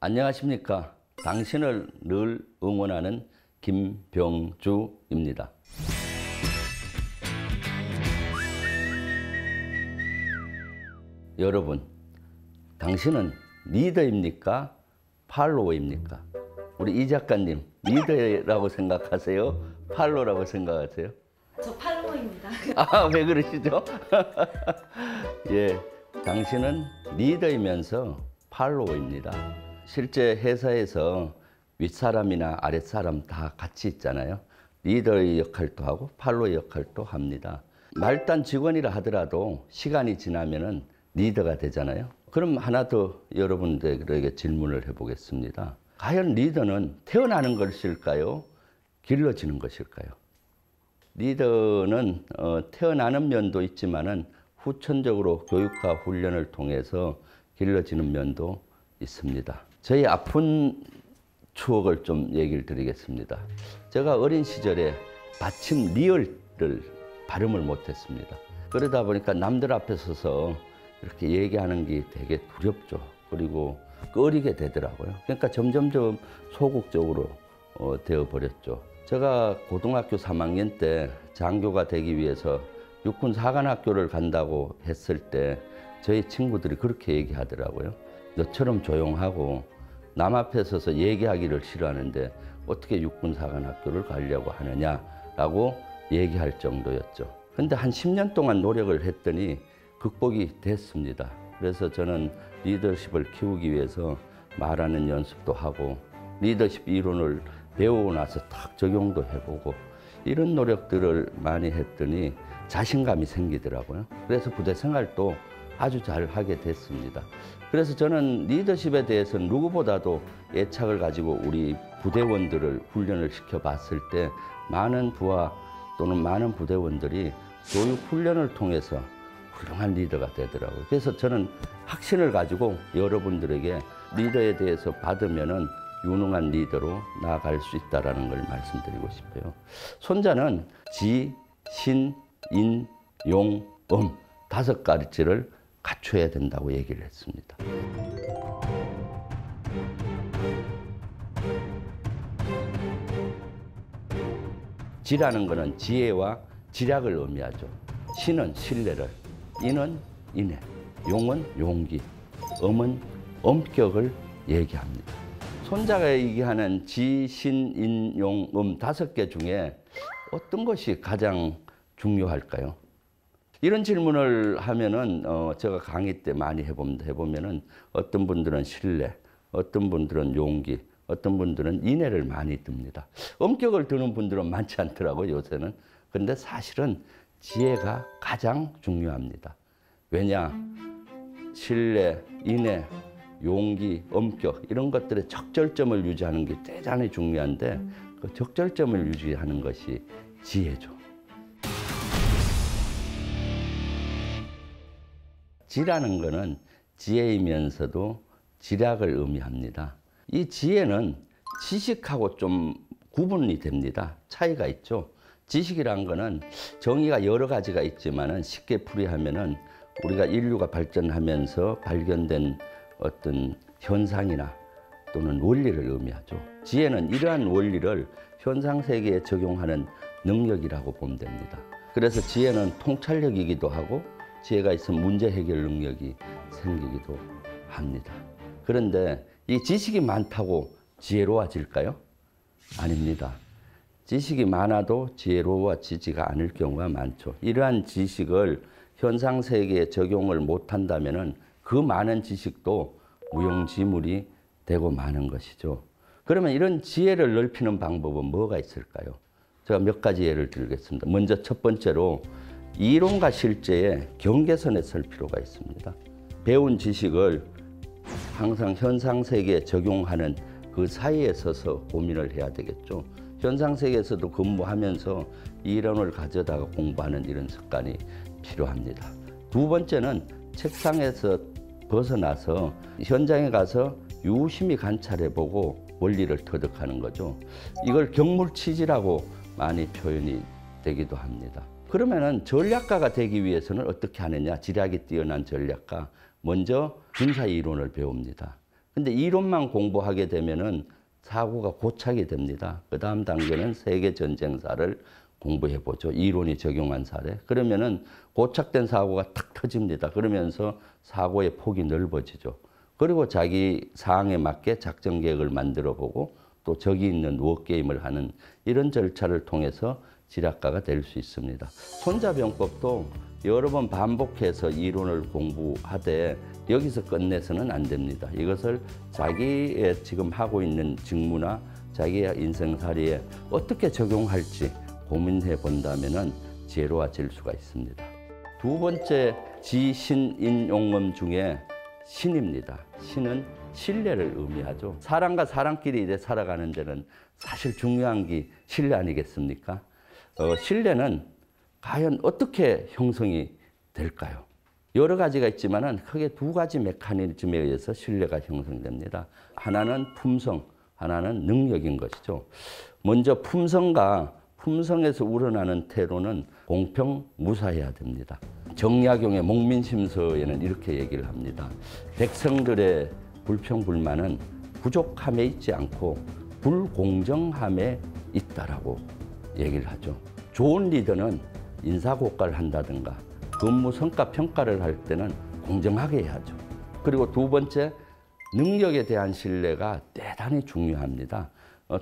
안녕하십니까. 당신을 늘 응원하는 김병주입니다. 여러분, 당신은 리더입니까? 팔로워입니까? 우리 이 작가님, 리더라고 생각하세요? 팔로워라고 생각하세요? 저 팔로워입니다. 아, 왜 그러시죠? 예, 당신은 리더이면서 팔로워입니다. 실제 회사에서 윗사람이나 아랫사람 다 같이 있잖아요. 리더의 역할도 하고 팔로워의 역할도 합니다. 말단 직원이라 하더라도 시간이 지나면은 리더가 되잖아요. 그럼 하나 더 여러분들에게 질문을 해보겠습니다. 과연 리더는 태어나는 것일까요? 길러지는 것일까요? 리더는 태어나는 면도 있지만은 후천적으로 교육과 훈련을 통해서 길러지는 면도 있습니다. 저희 아픈 추억을 좀 얘기를 드리겠습니다. 제가 어린 시절에 받침 리을을 발음을 못했습니다. 그러다 보니까 남들 앞에 서서 이렇게 얘기하는 게 되게 두렵죠. 그리고 꺼리게 되더라고요. 그러니까 점점점 소극적으로 되어버렸죠. 제가 고등학교 3학년 때 장교가 되기 위해서 육군사관학교를 간다고 했을 때 저희 친구들이 그렇게 얘기하더라고요. 너처럼 조용하고 남 앞에 서서 얘기하기를 싫어하는데 어떻게 육군사관학교를 가려고 하느냐라고 얘기할 정도였죠. 근데 한 10년 동안 노력을 했더니 극복이 됐습니다. 그래서 저는 리더십을 키우기 위해서 말하는 연습도 하고 리더십 이론을 배우고 나서 딱 적용도 해보고 이런 노력들을 많이 했더니 자신감이 생기더라고요. 그래서 부대 생활도 아주 잘 하게 됐습니다. 그래서 저는 리더십에 대해서 누구보다도 애착을 가지고 우리 부대원들을 훈련을 시켜봤을 때 많은 부하 또는 많은 부대원들이 교육 훈련을 통해서 훌륭한 리더가 되더라고요. 그래서 저는 확신을 가지고 여러분들에게 리더에 대해서 받으면은 유능한 리더로 나아갈 수 있다는 걸 말씀드리고 싶어요. 손자는 지, 신, 인, 용, 음 5가지를 갖춰야 된다고 얘기를 했습니다. 지라는 것은 지혜와 지략을 의미하죠. 신은 신뢰를, 인은 인애, 용은 용기, 음은 엄격을 얘기합니다. 손자가 얘기하는 지, 신, 인, 용, 5개 중에 어떤 것이 가장 중요할까요? 이런 질문을 하면은 제가 강의 때 많이 해보면은 어떤 분들은 신뢰, 어떤 분들은 용기, 어떤 분들은 인애를 많이 듭니다. 엄격을 드는 분들은 많지 않더라고요, 요새는. 근데 사실은 지혜가 가장 중요합니다. 왜냐? 신뢰, 인애, 용기, 엄격 이런 것들의 적절점을 유지하는 게 대단히 중요한데 그 적절점을 유지하는 것이 지혜죠. 지라는 것은 지혜이면서도 지략을 의미합니다. 이 지혜는 지식하고 좀 구분이 됩니다. 차이가 있죠. 지식이란 것은 정의가 여러 가지가 있지만은 쉽게 풀이하면은 우리가 인류가 발전하면서 발견된 어떤 현상이나 또는 원리를 의미하죠. 지혜는 이러한 원리를 현상 세계에 적용하는 능력이라고 보면 됩니다. 그래서 지혜는 통찰력이기도 하고 지혜가 있으면 문제 해결 능력이 생기기도 합니다. 그런데 이 지식이 많다고 지혜로워질까요? 아닙니다. 지식이 많아도 지혜로워지지가 않을 경우가 많죠. 이러한 지식을 현상 세계에 적용을 못한다면 그 많은 지식도 무용지물이 되고 마는 것이죠. 그러면 이런 지혜를 넓히는 방법은 뭐가 있을까요? 제가 몇 가지 예를 들겠습니다. 먼저 첫 번째로 이론과 실제의 경계선에 설 필요가 있습니다. 배운 지식을 항상 현상 세계에 적용하는 그 사이에 서서 고민을 해야 되겠죠. 현상 세계에서도 근무하면서 이론을 가져다가 공부하는 이런 습관이 필요합니다. 두 번째는 책상에서 벗어나서 현장에 가서 유심히 관찰해보고 원리를 터득하는 거죠. 이걸 경물치지라고 많이 표현이 되기도 합니다. 그러면은 전략가가 되기 위해서는 어떻게 하느냐? 지략이 뛰어난 전략가. 먼저 군사 이론을 배웁니다. 근데 이론만 공부하게 되면은 사고가 고착이 됩니다. 그 다음 단계는 세계전쟁사를 공부해 보죠. 이론이 적용한 사례. 그러면은 고착된 사고가 탁 터집니다. 그러면서 사고의 폭이 넓어지죠. 그리고 자기 사항에 맞게 작전 계획을 만들어 보고 또 적이 있는 워게임을 하는 이런 절차를 통해서 지략가가 될 수 있습니다. 손자병법도 여러 번 반복해서 이론을 공부하되 여기서 끝내서는 안 됩니다. 이것을 자기의 지금 하고 있는 직무나 자기의 인생살이에 어떻게 적용할지 고민해 본다면 지혜로워질 수가 있습니다. 두 번째 지신인용음 중에 신입니다. 신은 신뢰를 의미하죠. 사람과 사람끼리 이래 살아가는 데는 사실 중요한 게 신뢰 아니겠습니까? 신뢰는 과연 어떻게 형성이 될까요? 여러 가지가 있지만은 크게 두 가지 메커니즘에 의해서 신뢰가 형성됩니다. 하나는 품성, 하나는 능력인 것이죠. 먼저 품성에서 우러나는 태로는 공평무사해야 됩니다. 정약용의 목민심서에는 이렇게 얘기를 합니다. 백성들의 불평불만은 부족함에 있지 않고 불공정함에 있다라고 얘기를 하죠. 좋은 리더는 인사고과를 한다든가 근무 성과 평가를 할 때는 공정하게 해야죠. 그리고 두 번째, 능력에 대한 신뢰가 대단히 중요합니다.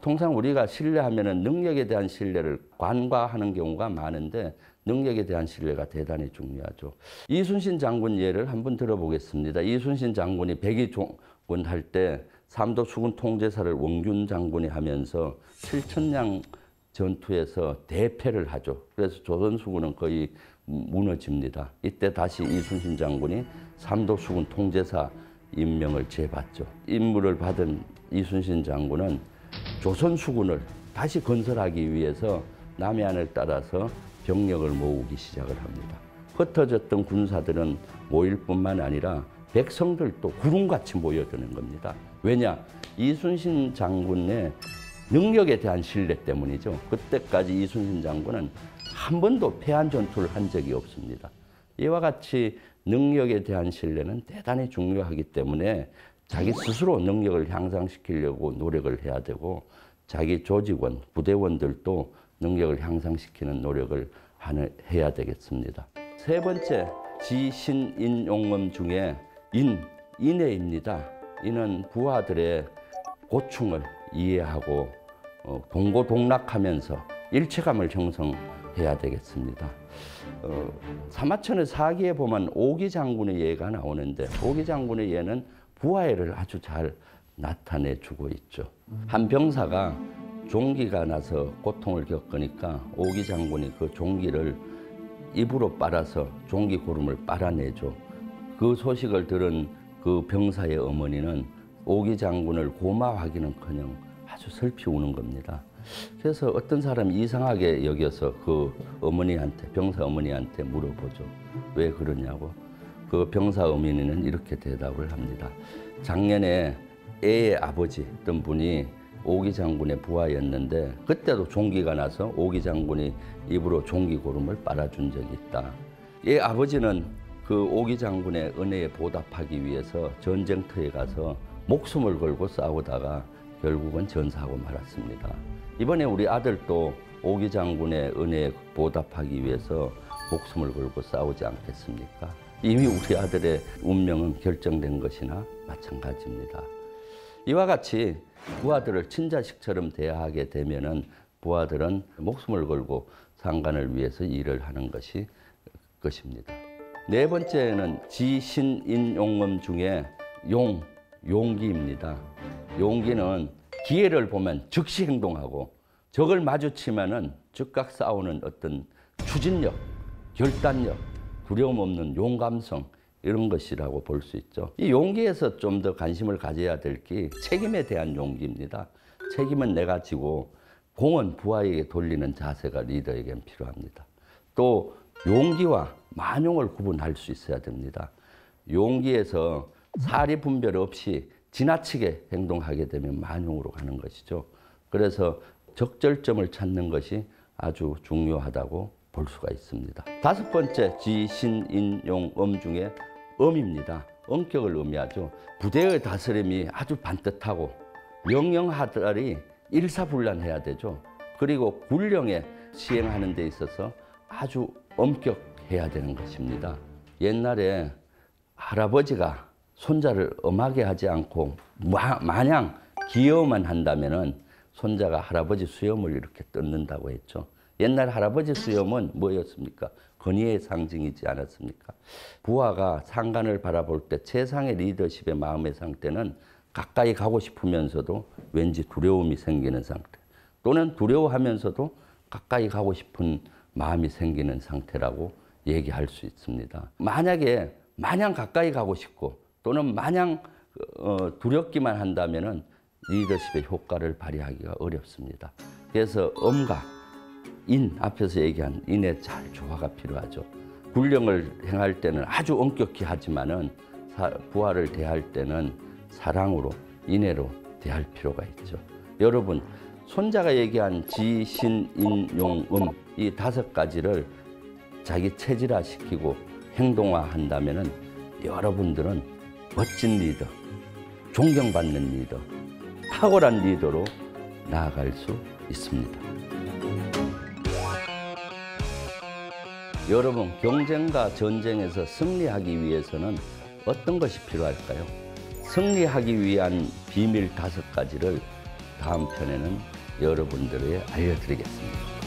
통상 우리가 신뢰하면은 능력에 대한 신뢰를 간과하는 경우가 많은데 능력에 대한 신뢰가 대단히 중요하죠. 이순신 장군 예를 한번 들어보겠습니다. 이순신 장군이 백의종군 할 때 삼도 수군 통제사를 원균 장군이 하면서 7천량 전투에서 대패를 하죠. 그래서 조선 수군은 거의 무너집니다. 이때 다시 이순신 장군이 삼도 수군 통제사 임명을 재받죠. 임무를 받은 이순신 장군은 조선 수군을 다시 건설하기 위해서 남해안을 따라서 병력을 모으기 시작을 합니다. 흩어졌던 군사들은 모일 뿐만 아니라 백성들도 구름같이 모여드는 겁니다. 왜냐? 이순신 장군의 능력에 대한 신뢰 때문이죠. 그때까지 이순신 장군은 한 번도 패한 전투를 한 적이 없습니다. 이와 같이 능력에 대한 신뢰는 대단히 중요하기 때문에 자기 스스로 능력을 향상시키려고 노력을 해야 되고 자기 조직원, 부대원들도 능력을 향상시키는 노력을 해야 되겠습니다. 세 번째, 지신인용음 중에 인애입니다. 이는 부하들의 고충을 이해하고 동고동락하면서 일체감을 형성해야 되겠습니다. 사마천의 사기에 보면 오기 장군의 예가 나오는데 오기 장군의 예는 부하애를 아주 잘 나타내주고 있죠. 한 병사가 종기가 나서 고통을 겪으니까 오기 장군이 그 종기를 입으로 빨아서 종기 고름을 빨아내죠. 그 소식을 들은 그 병사의 어머니는 오기 장군을 고마워하기는커녕 아주 슬피 우는 겁니다. 그래서 어떤 사람이 이상하게 여겨서 그 어머니한테, 병사 어머니한테 물어보죠. 왜 그러냐고. 그 병사 어머니는 이렇게 대답을 합니다. 작년에 애의 아버지 어떤 분이 오기 장군의 부하였는데 그때도 종기가 나서 오기 장군이 입으로 종기 고름을 빨아준 적이 있다. 애 아버지는 그 오기 장군의 은혜에 보답하기 위해서 전쟁터에 가서 목숨을 걸고 싸우다가 결국은 전사하고 말았습니다. 이번에 우리 아들도 오기 장군의 은혜에 보답하기 위해서 목숨을 걸고 싸우지 않겠습니까? 이미 우리 아들의 운명은 결정된 것이나 마찬가지입니다. 이와 같이 부하들을 친자식처럼 대하게 되면은 부하들은 목숨을 걸고 상관을 위해서 일을 하는 것입니다. 네 번째는 지신인용음 중에 용기입니다. 용기는 기회를 보면 즉시 행동하고 적을 마주치면은 즉각 싸우는 어떤 추진력, 결단력, 두려움 없는 용감성 이런 것이라고 볼 수 있죠. 이 용기에서 좀 더 관심을 가져야 될 게 책임에 대한 용기입니다. 책임은 내가 지고 공은 부하에게 돌리는 자세가 리더에겐 필요합니다. 또 용기와 만용을 구분할 수 있어야 됩니다. 용기에서 사리 분별 없이 지나치게 행동하게 되면 만용으로 가는 것이죠. 그래서 적절점을 찾는 것이 아주 중요하다고 볼 수가 있습니다. 다섯 번째 지신인용음 중에 음입니다. 엄격을 의미하죠. 부대의 다스림이 아주 반듯하고 명령하달이 일사불란해야 되죠. 그리고 군령에 시행하는 데 있어서 아주 엄격해야 되는 것입니다. 옛날에 할아버지가 손자를 엄하게 하지 않고 마냥 귀여워만 한다면은 손자가 할아버지 수염을 이렇게 뜯는다고 했죠. 옛날 할아버지 수염은 뭐였습니까? 권위의 상징이지 않았습니까? 부하가 상관을 바라볼 때 최상의 리더십의 마음의 상태는 가까이 가고 싶으면서도 왠지 두려움이 생기는 상태, 또는 두려워하면서도 가까이 가고 싶은 마음이 생기는 상태라고 얘기할 수 있습니다. 만약에 마냥 가까이 가고 싶고 또는 마냥 두렵기만 한다면은 리더십의 효과를 발휘하기가 어렵습니다. 그래서 엄과 인, 앞에서 얘기한 인의 잘 조화가 필요하죠. 군령을 행할 때는 아주 엄격히 하지만은 부하를 대할 때는 사랑으로, 인애로 대할 필요가 있죠. 여러분, 손자가 얘기한 지, 신, 인, 용, 이 5가지를 자기 체질화시키고 행동화한다면은 여러분들은 멋진 리더, 존경받는 리더, 탁월한 리더로 나아갈 수 있습니다. 여러분, 경쟁과 전쟁에서 승리하기 위해서는 어떤 것이 필요할까요? 승리하기 위한 비밀 5가지를 다음 편에는 여러분들에게 알려드리겠습니다.